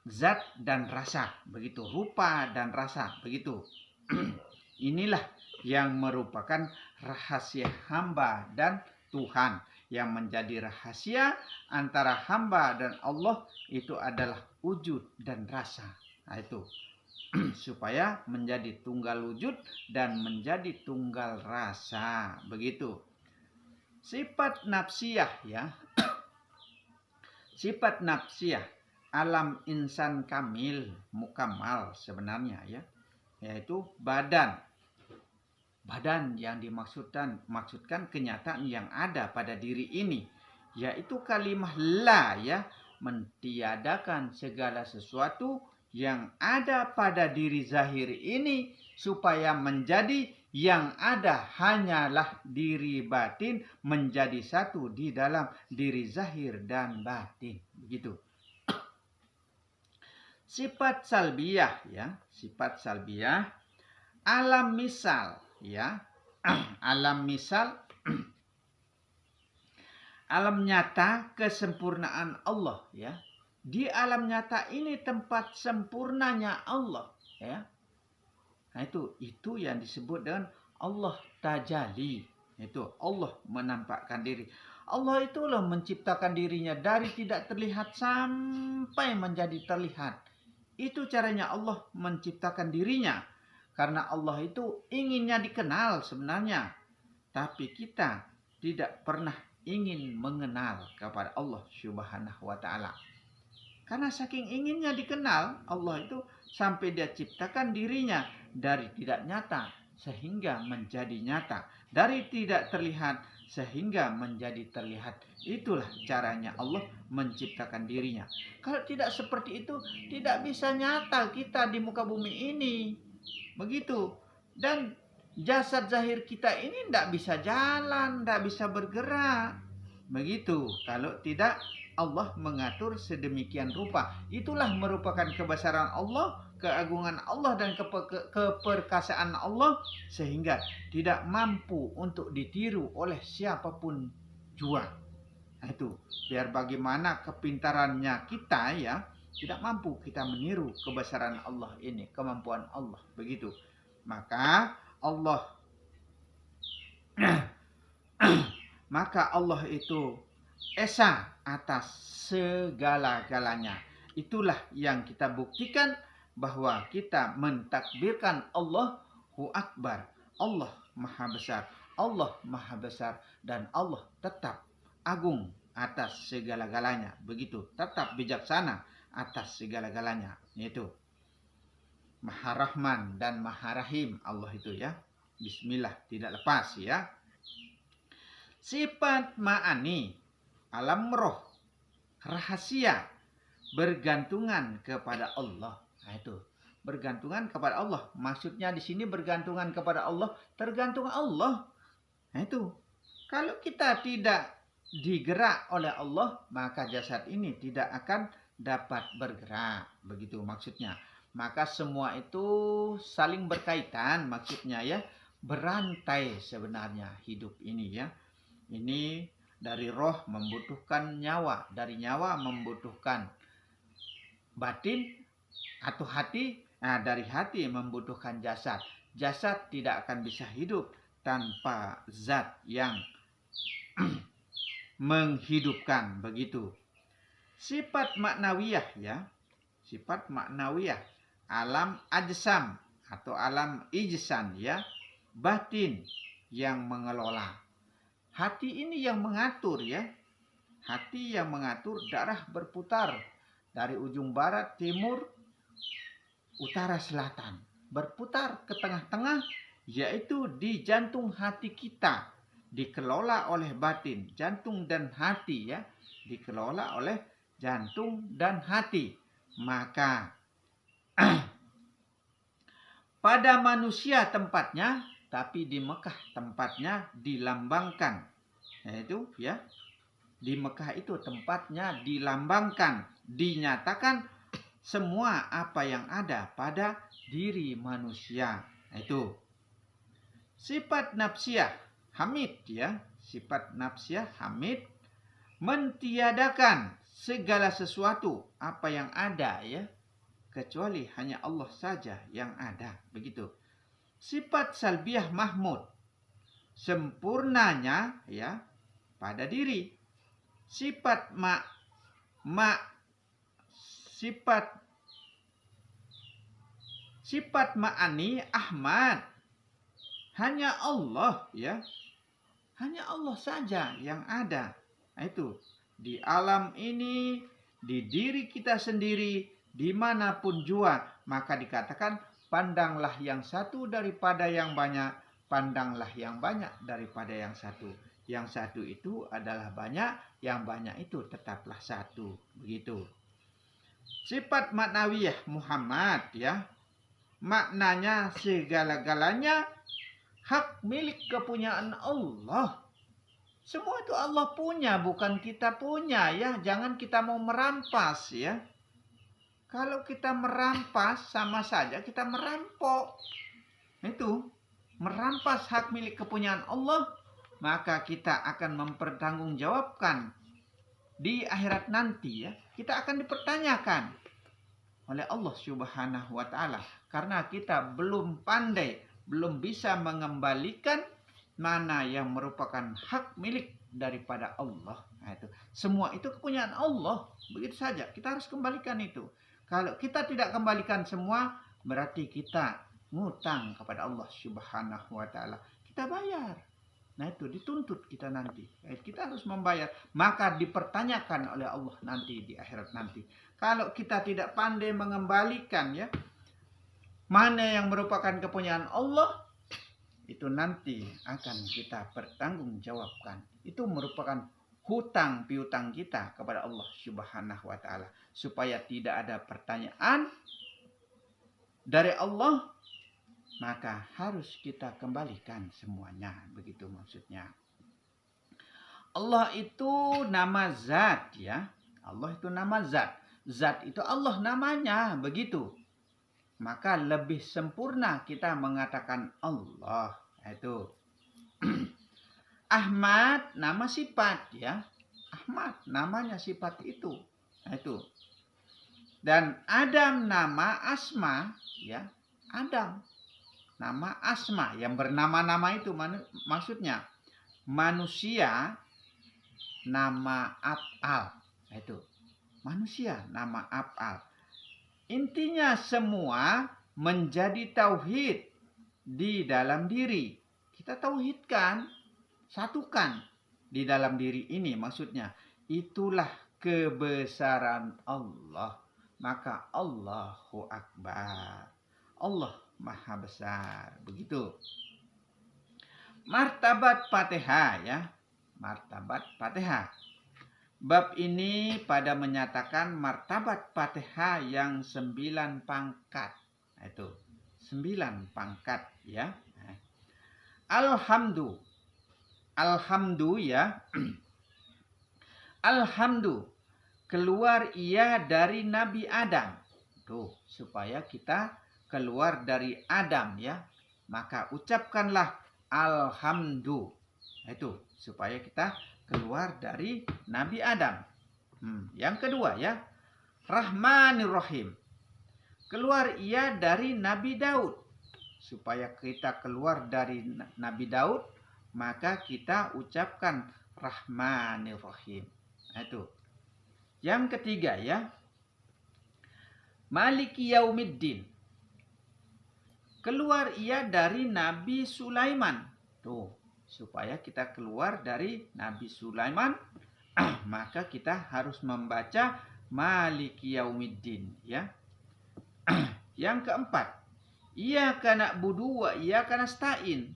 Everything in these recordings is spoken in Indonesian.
zat dan rasa, begitu, rupa dan rasa, begitu. Inilah yang merupakan rahasia hamba dan Tuhan. Yang menjadi rahasia antara hamba dan Allah itu adalah wujud dan rasa. Nah, itu supaya menjadi tunggal wujud dan menjadi tunggal rasa, begitu. Sifat nafsiyah, ya. Sifat nafsiyah alam insan kamil, mukamal sebenarnya, ya, yaitu badan yang maksudkan kenyataan yang ada pada diri ini, yaitu kalimah la, ya, mentiadakan segala sesuatu yang ada pada diri zahir ini supaya menjadi yang ada hanyalah diri batin menjadi satu di dalam diri zahir dan batin, begitu. Sifat salbiyah, ya, sifat salbiyah alam misal, ya. Alam misal, alam nyata kesempurnaan Allah, ya. Di alam nyata ini tempat sempurnanya Allah, ya. Nah, itu yang disebut dengan Allah tajalli. Itu Allah menampakkan diri. Allah itulah menciptakan dirinya dari tidak terlihat sampai menjadi terlihat. Itu caranya Allah menciptakan dirinya. Karena Allah itu inginnya dikenal sebenarnya. Tapi kita tidak pernah ingin mengenal kepada Allah Subhanahu wa ta'ala. Karena saking inginnya dikenal, Allah itu sampai dia ciptakan dirinya dari tidak nyata sehingga menjadi nyata. Dari tidak terlihat sehingga menjadi terlihat. Itulah caranya Allah menciptakan dirinya. Kalau tidak seperti itu, tidak bisa nyata kita di muka bumi ini. Begitu. Dan jasad zahir kita ini tidak bisa jalan, tidak bisa bergerak. Begitu. Kalau tidak Allah mengatur sedemikian rupa. Itulah merupakan kebesaran Allah, keagungan Allah dan keperkasaan Allah sehingga tidak mampu untuk ditiru oleh siapapun jua. Nah, itu biar bagaimana kepintarannya kita, ya, tidak mampu kita meniru kebesaran Allah ini, kemampuan Allah, begitu. Maka Allah itu esa atas segala-galanya. Itulah yang kita buktikan bahwa kita mentakbirkan Allahu Akbar. Allah Maha Besar. Allah Maha Besar dan Allah tetap agung atas segala-galanya. Begitu, tetap bijaksana atas segala-galanya. Itu Maha Rahman dan Maha Rahim Allah itu, ya. Bismillah, tidak lepas, ya. Sifat ma'ani alam roh, rahasia, bergantungan kepada Allah. Nah, itu bergantungan kepada Allah. Maksudnya di sini bergantungan kepada Allah, tergantung Allah. Nah, itu kalau kita tidak digerak oleh Allah, maka jasad ini tidak akan dapat bergerak. Begitu maksudnya. Maka semua itu saling berkaitan, maksudnya, ya. Berantai sebenarnya hidup ini, ya. Ini dari roh membutuhkan nyawa, dari nyawa membutuhkan batin atau hati, nah dari hati membutuhkan jasad. Jasad tidak akan bisa hidup tanpa zat yang menghidupkan, begitu. Sifat maknawiyah, ya. Sifat maknawiyah alam ajsam atau alam ijsan, ya. Batin yang mengelola. Hati ini yang mengatur, ya. Hati yang mengatur darah berputar dari ujung barat, timur, utara, selatan. Berputar ke tengah-tengah, yaitu di jantung hati kita. Dikelola oleh batin, jantung dan hati, ya. Dikelola oleh jantung dan hati. Maka pada manusia tempatnya, tapi di Mekah tempatnya dilambangkan. Yaitu, ya, di Mekah itu tempatnya dilambangkan, dinyatakan semua apa yang ada pada diri manusia. Itu sifat nafsiyah hamid, ya. Sifat nafsiyah hamid mentiadakan segala sesuatu apa yang ada, ya. kecuali hanya Allah saja yang ada. Begitu. Sifat salbiyah mahmud, sempurnanya ya pada diri. Sifat sifat ma'ani ahmad, hanya Allah ya. Hanya Allah saja yang ada. Nah, itu di alam ini, di diri kita sendiri, dimanapun jua, maka dikatakan pandanglah yang satu daripada yang banyak, pandanglah yang banyak daripada yang satu. Yang satu itu adalah banyak, yang banyak itu tetaplah satu. Begitu. Sifat maknawiyah Muhammad ya, maknanya segala-galanya hak milik kepunyaan Allah. Semua itu Allah punya, bukan kita punya ya. Jangan kita mau merampas ya. Kalau kita merampas, sama saja kita merampok. Itu, merampas hak milik kepunyaan Allah, maka kita akan mempertanggungjawabkan di akhirat nanti ya. Kita akan dipertanyakan oleh Allah Subhanahu wa Ta'ala, karena kita belum pandai, belum bisa mengembalikan mana yang merupakan hak milik daripada Allah. Nah, itu semua itu kepunyaan Allah. Begitu saja, kita harus kembalikan itu. Kalau kita tidak kembalikan semua, berarti kita ngutang kepada Allah Subhanahu wa Ta'ala. Kita bayar. Nah, itu dituntut kita nanti. Kita harus membayar, maka dipertanyakan oleh Allah nanti di akhirat nanti. Kalau kita tidak pandai mengembalikan ya, mana yang merupakan kepunyaan Allah, itu nanti akan kita pertanggungjawabkan. Itu merupakan hutang piutang kita kepada Allah Subhanahu wa Ta'ala, supaya tidak ada pertanyaan dari Allah, maka harus kita kembalikan semuanya. Begitu maksudnya. Allah itu nama zat ya. Allah itu nama zat. Zat itu Allah namanya, begitu. Maka lebih sempurna kita mengatakan Allah. Itu Ahmad nama sifat ya. Ahmad namanya sifat itu. Itu. Dan Adam nama asma ya. Adam nama asma, yang bernama-nama itu maksudnya manusia nama af'al. Itu manusia nama af'al. Intinya semua menjadi tauhid di dalam diri. Kita tauhidkan, satukan di dalam diri ini maksudnya. Itulah kebesaran Allah. Maka Allahu Akbar. Allah Maha Besar. Begitu. Martabat Fatihah ya. Martabat Fatihah. Bab ini pada menyatakan martabat Fatihah yang 9 pangkat. Itu 9 pangkat ya. Alhamdu ya. Alhamdu keluar ia dari Nabi Adam. Tuh, supaya kita keluar dari Adam ya. Maka ucapkanlah alhamdu. Itu supaya kita keluar dari Nabi Adam. Yang kedua ya, Rahmanir Rahim. Keluar ia dari Nabi Daud. Supaya kita keluar dari Nabi Daud, maka kita ucapkan Rahmanir Rahim. Itu. Yang ketiga ya, Maliki Yaumiddin. Keluar ia dari Nabi Sulaiman. Tuh, supaya kita keluar dari Nabi Sulaiman, maka kita harus membaca Maliki Yaumiddin ya. Yang keempat, Iyyaka na'budu wa iyyaka nasta'in.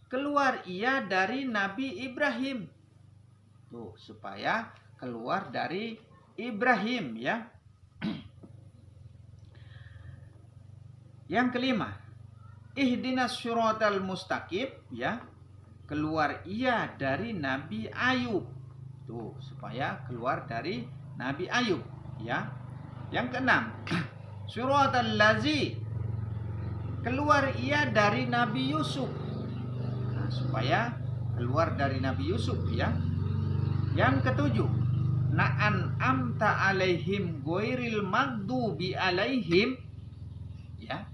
Keluar ia dari Nabi Ibrahim. Tuh, supaya keluar dari Ibrahim ya. Yang kelima, Ihdinas syiratal mustaqim ya. Keluar ia dari Nabi Ayub. Tuh, supaya keluar dari Nabi Ayub ya. Yang keenam, Syiratal lazi. Keluar ia dari Nabi Yusuf. Nah, supaya keluar dari Nabi Yusuf ya. Yang ketujuh, amta alaihim ghairil maghdubi alaihim, ya,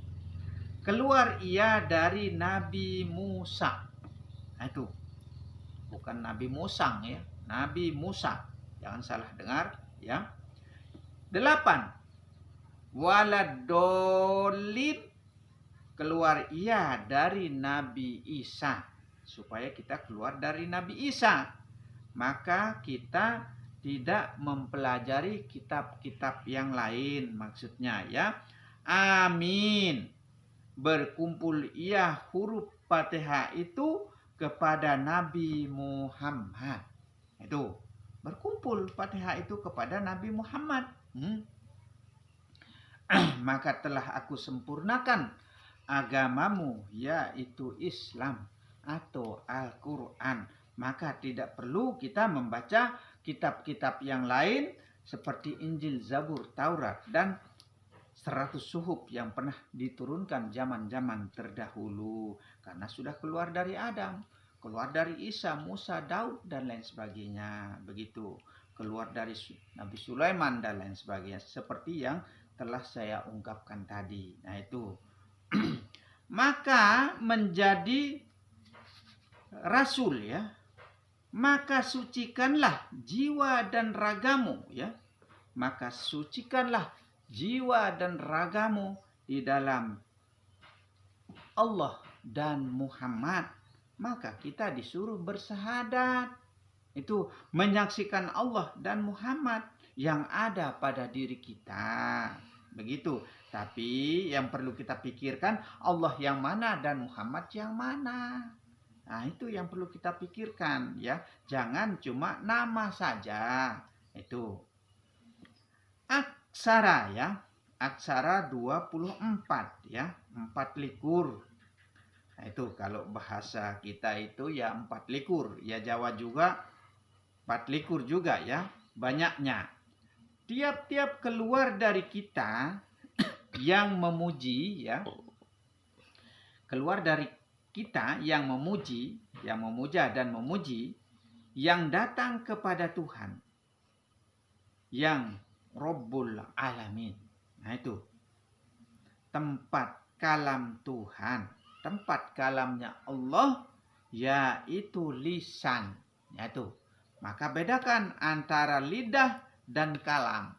keluar ia dari Nabi Musa. Nah, itu bukan Nabi Musang, ya, Nabi Musa, jangan salah dengar, ya. 8, waladolin, keluar ia dari Nabi Isa. Supaya kita keluar dari Nabi Isa, maka kita tidak mempelajari kitab-kitab yang lain, maksudnya, ya. Amin. Berkumpul ia huruf Fatihah itu kepada Nabi Muhammad. Itu berkumpul Fatihah itu kepada Nabi Muhammad. Maka telah aku sempurnakan agamamu, yaitu Islam atau Al-Quran. Maka tidak perlu kita membaca kitab-kitab yang lain seperti Injil, Zabur, Taurat, dan 100 suhuf yang pernah diturunkan zaman-zaman terdahulu. Karena sudah keluar dari Adam, keluar dari Isa, Musa, Daud, dan lain sebagainya. Begitu. Keluar dari Nabi Sulaiman dan lain sebagainya. Seperti yang telah saya ungkapkan tadi. Nah, itu. Maka menjadi rasul, ya. Maka sucikanlah jiwa dan ragamu, ya. Maka sucikanlah jiwa dan ragamu di dalam Allah dan Muhammad. Maka kita disuruh bersahadat. Itu menyaksikan Allah dan Muhammad yang ada pada diri kita. Begitu. Tapi yang perlu kita pikirkan, Allah yang mana dan Muhammad yang mana. Nah, itu yang perlu kita pikirkan, ya. Jangan cuma nama saja. Itu. Aksara, ya. Aksara 24, ya. 24. Nah, itu kalau bahasa kita itu ya 24. Ya Jawa juga 24 juga, ya. Banyaknya. Tiap-tiap keluar dari kita yang memuji, ya. Keluar dari kita yang memuji, yang memuja dan memuji, yang datang kepada Tuhan, yang Rabbul Alamin. Nah, itu tempat kalam Tuhan, tempat kalamnya Allah, yaitu lisan. Yaitu. Maka bedakan antara lidah dan kalam.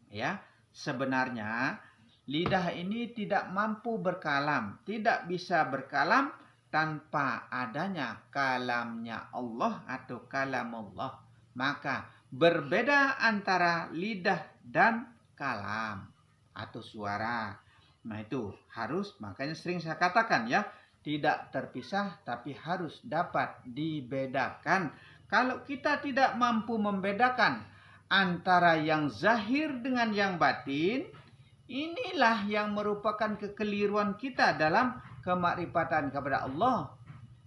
Ya, sebenarnya lidah ini tidak mampu berkalam, tidak bisa berkalam tanpa adanya kalamnya Allah atau kalam Allah. Maka berbeda antara lidah dan kalam atau suara. Nah, itu harus, makanya sering saya katakan, ya, tidak terpisah tapi harus dapat dibedakan. Kalau kita tidak mampu membedakan antara yang zahir dengan yang batin, inilah yang merupakan kekeliruan kita dalam kemakrifatan kepada Allah.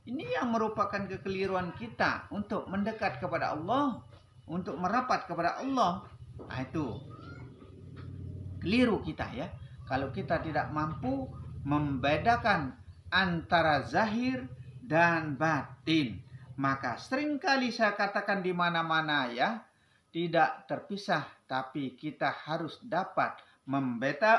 Ini yang merupakan kekeliruan kita untuk mendekat kepada Allah, untuk merapat kepada Allah. Nah, itu keliru kita, ya. Kalau kita tidak mampu membedakan antara zahir dan batin, maka seringkali saya katakan di mana-mana, ya, tidak terpisah, tapi kita harus dapat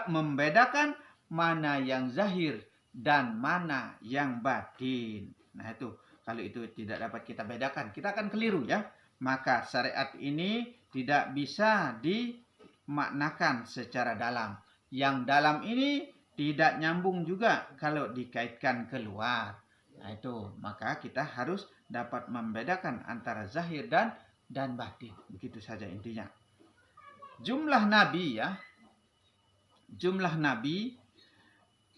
membedakan mana yang zahir dan mana yang batin. Nah, itu kalau itu tidak dapat kita bedakan, kita akan keliru, ya. Maka syariat ini tidak bisa dimaknakan secara dalam. Yang dalam ini tidak nyambung juga kalau dikaitkan keluar. Nah, itu maka kita harus dapat membedakan antara zahir dan batin. Begitu saja intinya. Jumlah nabi, ya. Jumlah nabi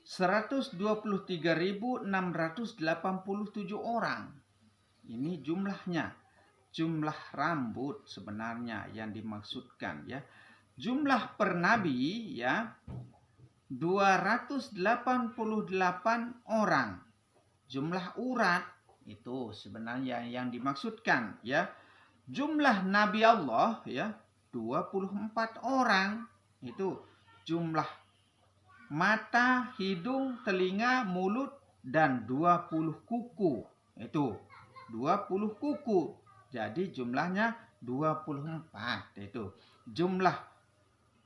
123.687 orang. Ini jumlahnya. Jumlah rambut sebenarnya yang dimaksudkan, ya. Jumlah per nabi, ya, 288 orang. Jumlah urat itu sebenarnya yang dimaksudkan, ya. Jumlah nabi Allah, ya, 24 orang. Itu jumlah mata, hidung, telinga, mulut, dan 20 kuku. Itu 20 kuku. Jadi jumlahnya 24. Itu jumlah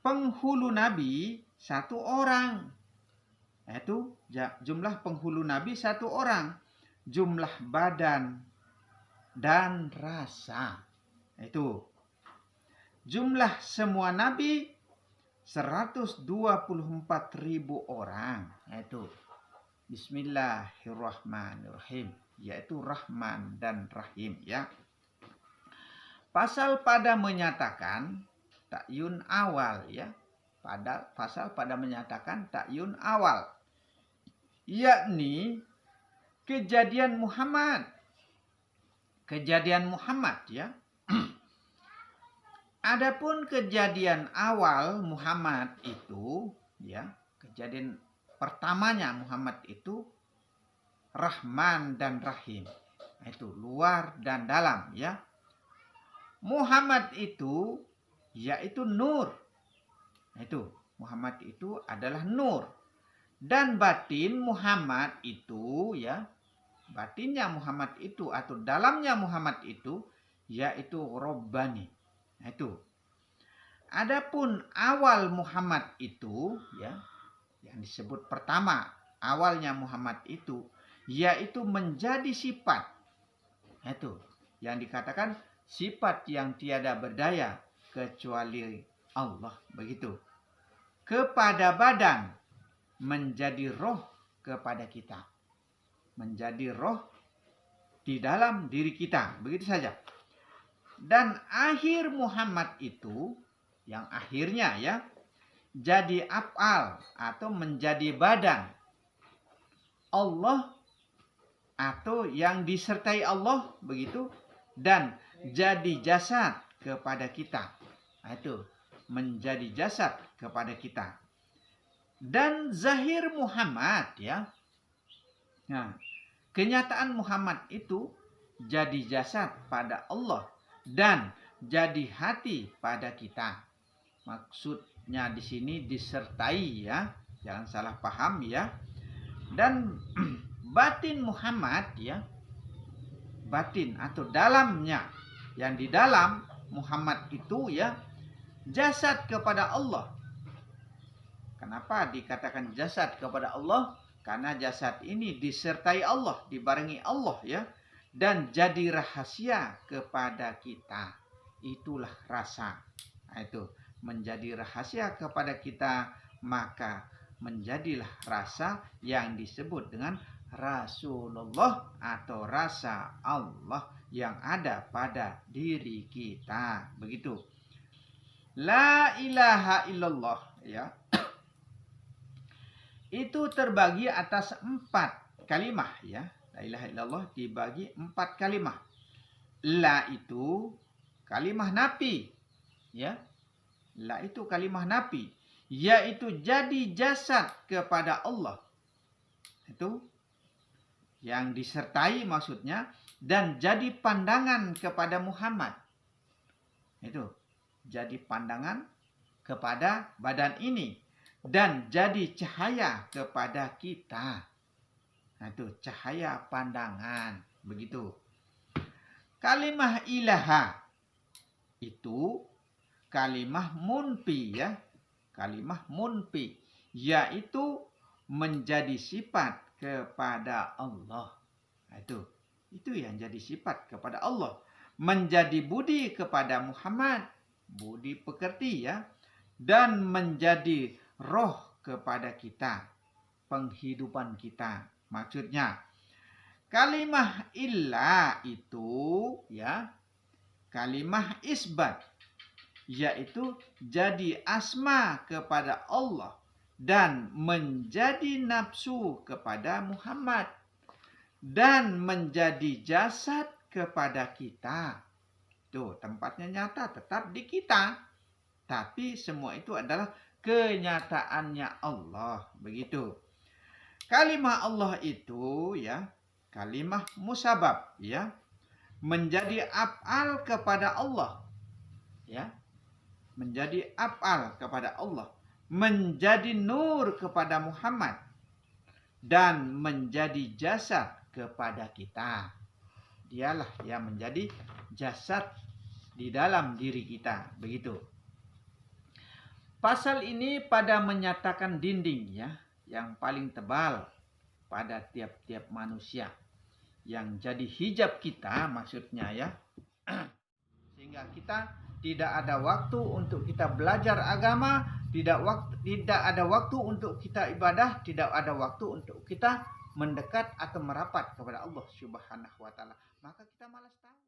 penghulu Nabi 1 orang. Itu jumlah penghulu Nabi 1 orang. Jumlah badan dan rasa. Itu jumlah semua Nabi 124.000 orang. Itu Bismillahirrahmanirrahim, yaitu Rahman dan Rahim, ya. Pasal pada menyatakan takyun awal, ya. Pasal pada menyatakan takyun awal, yakni kejadian Muhammad. Kejadian Muhammad, ya. Adapun kejadian awal Muhammad itu, ya, kejadian pertamanya Muhammad itu Rahman dan Rahim. Itu luar dan dalam, ya. Muhammad itu yaitu nur. Itu Muhammad itu adalah nur. Dan batin Muhammad itu, ya, batinnya Muhammad itu atau dalamnya Muhammad itu yaitu Rabbani. Itu. Adapun awal Muhammad itu, ya, yang disebut pertama awalnya Muhammad itu yaitu menjadi sifat. Itu yang dikatakan sifat yang tiada berdaya kecuali Allah, begitu. Kepada badan menjadi roh kepada kita. Menjadi roh di dalam diri kita, begitu saja. Dan akhir Muhammad itu, yang akhirnya, ya, jadi af'al atau menjadi badan Allah atau yang disertai Allah, begitu, dan jadi jasad kepada kita. Itu menjadi jasad kepada kita. Dan zahir Muhammad, ya. Nah, kenyataan Muhammad itu jadi jasad pada Allah dan jadi hati pada kita. Maksudnya di sini disertai, ya. Jangan salah paham, ya. Dan batin Muhammad, ya. Batin atau dalamnya, yang di dalam Muhammad itu, ya, jasad kepada Allah. Kenapa dikatakan jasad kepada Allah? Karena jasad ini disertai Allah, dibarengi Allah, ya. Dan jadi rahasia kepada kita. Itulah rasa. Nah, itu menjadi rahasia kepada kita, maka menjadilah rasa yang disebut dengan Rasulullah atau rasa Allah yang ada pada diri kita, begitu. La ilaha illallah, ya. Itu terbagi atas 4 kalimah, ya. La ilaha illallah dibagi 4 kalimah. La itu kalimah nafi, ya. La itu kalimah nafi, yaitu jadi jasad kepada Allah. Itu yang disertai maksudnya, dan jadi pandangan kepada Muhammad. Itu jadi pandangan kepada badan ini dan jadi cahaya kepada kita. Nah, itu cahaya pandangan, begitu. Kalimah ilaha itu kalimah munfi, ya. Kalimah munfi, yaitu menjadi sifat kepada Allah. Nah, itu yang jadi sifat kepada Allah. Menjadi budi kepada Muhammad, budi pekerti, ya. Dan menjadi roh kepada kita, penghidupan kita. Maksudnya kalimah illah itu, ya, kalimah isbat, yaitu jadi asma kepada Allah dan menjadi nafsu kepada Muhammad dan menjadi jasad kepada kita. Tuh, tempatnya nyata tetap di kita, tapi semua itu adalah kenyataannya Allah, begitu. Kalimah Allah itu, ya, kalimah musabab, ya, menjadi af'al kepada Allah, ya, menjadi af'al kepada Allah, menjadi nur kepada Muhammad dan menjadi jasad kepada kita. Dialah yang menjadi jasad di dalam diri kita. Begitu. Pasal ini pada menyatakan dinding ya, yang paling tebal pada tiap-tiap manusia, yang jadi hijab kita maksudnya ya. Sehingga kita tidak ada waktu untuk kita belajar agama, tidak ada waktu untuk kita ibadah, tidak ada waktu untuk kita mendekat atau merapat kepada Allah Subhanahu wa taala. Maka kita malas tahu.